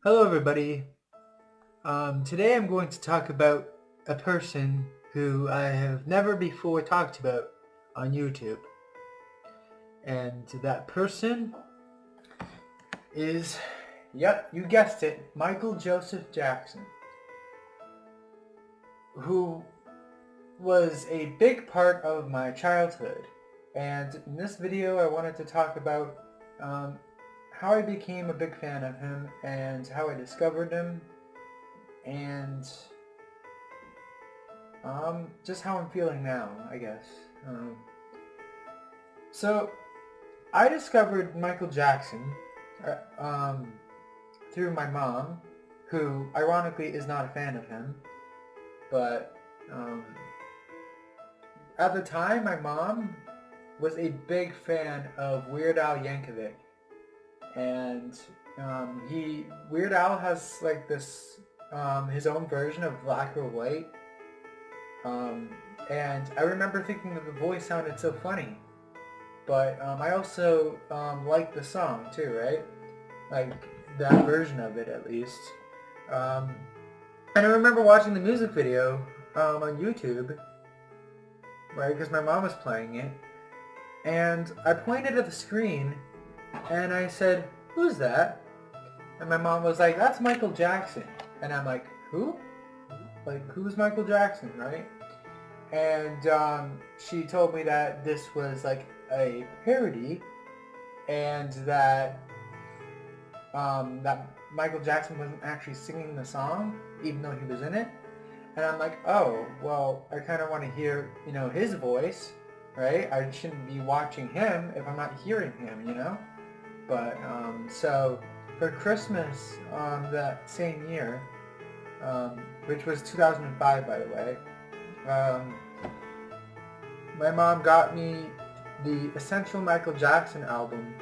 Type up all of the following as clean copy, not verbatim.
Hello everybody. Today I'm going to talk about a person who I have never before talked about on YouTube. And that person is, yep, you guessed it, Michael Joseph Jackson, who was a big part of my childhood. And in this video I wanted to talk about how I became a big fan of him and how I discovered him and just how I'm feeling now, I guess. So I discovered Michael Jackson through my mom, who ironically is not a fan of him, but at the time my mom was a big fan of Weird Al Yankovic, and Weird Al has like this his own version of Black or White, and I remember thinking that the voice sounded so funny, but I also liked the song too, right? Like that version of it at least. And I remember watching the music video on YouTube, right? Because my mom was playing it, and I pointed at the screen and I said, "Who's that?" And my mom was like, "That's Michael Jackson." And I'm like, "Who? Like, who's Michael Jackson, right?" And she told me that this was like a parody, and that that Michael Jackson wasn't actually singing the song, even though he was in it. And I'm like, oh, well, I kind of want to hear, his voice, right? I shouldn't be watching him if I'm not hearing him. But so for Christmas that same year, which was 2005, by the way, my mom got me the Essential Michael Jackson album,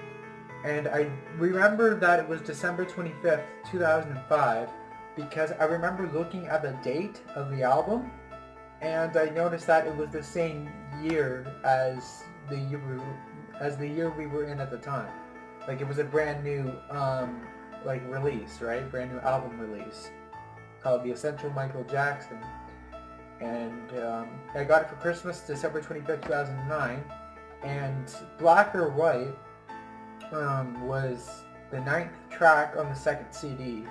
and I remember that it was December 25th, 2005, because I remember looking at the date of the album, and I noticed that it was the same year as the year we were in at the time. Like, it was a brand new release, right? Brand new album release called The Essential Michael Jackson. And I got it for Christmas, December 25th, 2009. And Black or White was the 9th track on the second CD.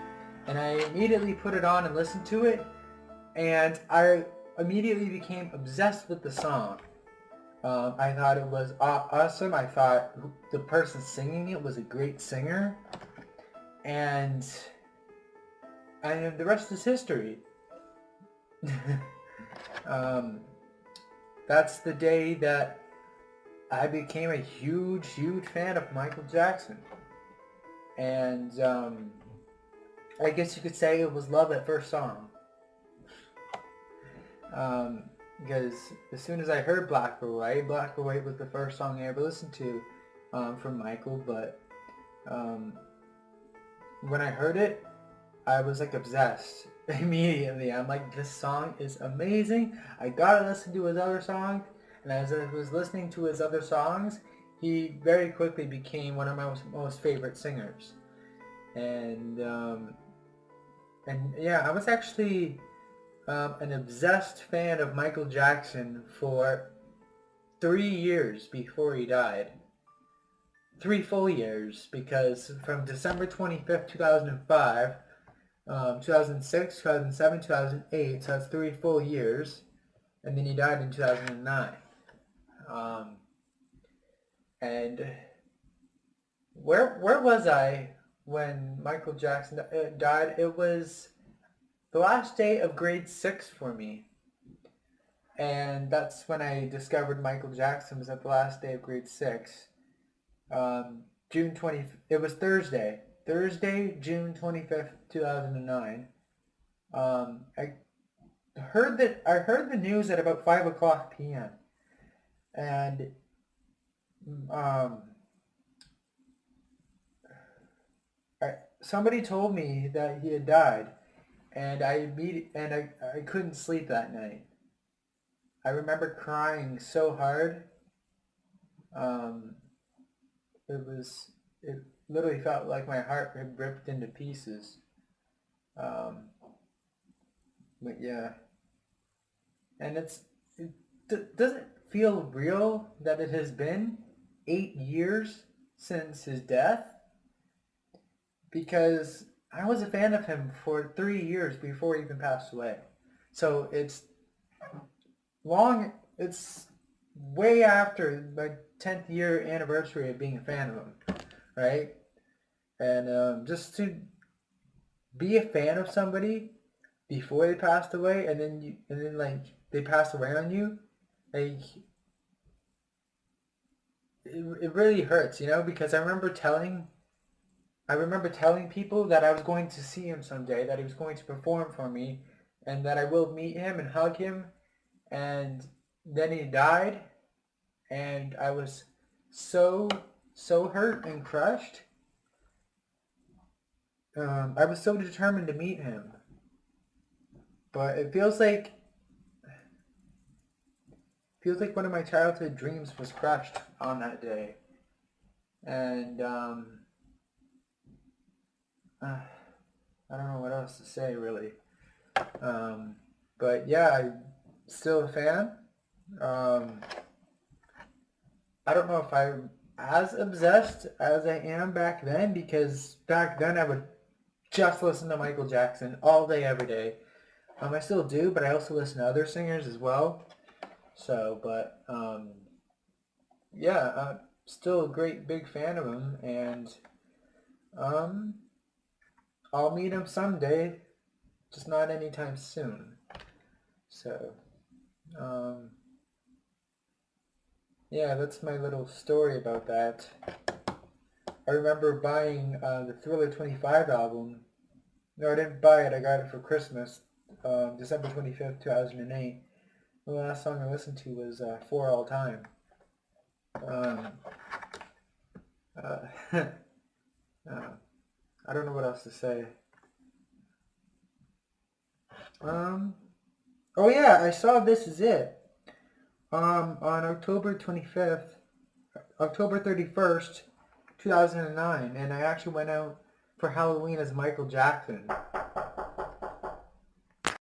And I immediately put it on and listened to it. And I immediately became obsessed with the song. I thought it was awesome. I thought the person singing it was a great singer. And the rest is history. That's the day that I became a huge, huge fan of Michael Jackson. And I guess you could say it was love at first song. Because as soon as I heard Black or White was the first song I ever listened to from Michael, but when I heard it, I was like obsessed immediately. I'm like, this song is amazing. I gotta listen to his other songs. And as I was listening to his other songs, he very quickly became one of my most favorite singers. And yeah, I was actually an obsessed fan of Michael Jackson for 3 years before he died. 3 full years, because from December 25th, 2005, 2006, 2007, 2008, so that's 3 full years, and then he died in 2009. And where was I when Michael Jackson died? It was the last day of grade 6 for me. And that's when I discovered Michael Jackson, was at the last day of grade 6. June 20th, it was Thursday, June 25th, 2009. I heard the news at about 5 o'clock p.m. And somebody told me that he had died, and I couldn't sleep that night. I remember crying so hard. It literally felt like my heart had ripped into pieces. Um, but yeah, and doesn't feel real that it has been 8 years since his death, because I was a fan of him for 3 years before he even passed away. So long. It's way after my 10th year anniversary of being a fan of him, right? And just to be a fan of somebody before they passed away, and then like they passed away on you, like it really hurts, because I remember telling people that I was going to see him someday, that he was going to perform for me, and that I will meet him and hug him, and then he died, and I was so so hurt and crushed. I was so determined to meet him, but it feels like one of my childhood dreams was crushed on that day, and I don't know what else to say really. Um, but yeah, I'm still a fan. Um, I don't know if I'm as obsessed as I am back then, because back then I would just listen to Michael Jackson all day, every day. I still do, but I also listen to other singers as well. So, but yeah, I'm still a great big fan of him, and um, I'll meet him someday, just not anytime soon. So, um, yeah, that's my little story about that. I remember buying the Thriller 25 album. No, I didn't buy it. I got it for Christmas, December 25th, 2008. The last song I listened to was For All Time. Um, uh, I don't know what else to say. Um, oh yeah, I saw This Is It on October 25th, October 31st, 2009, and I actually went out for Halloween as Michael Jackson.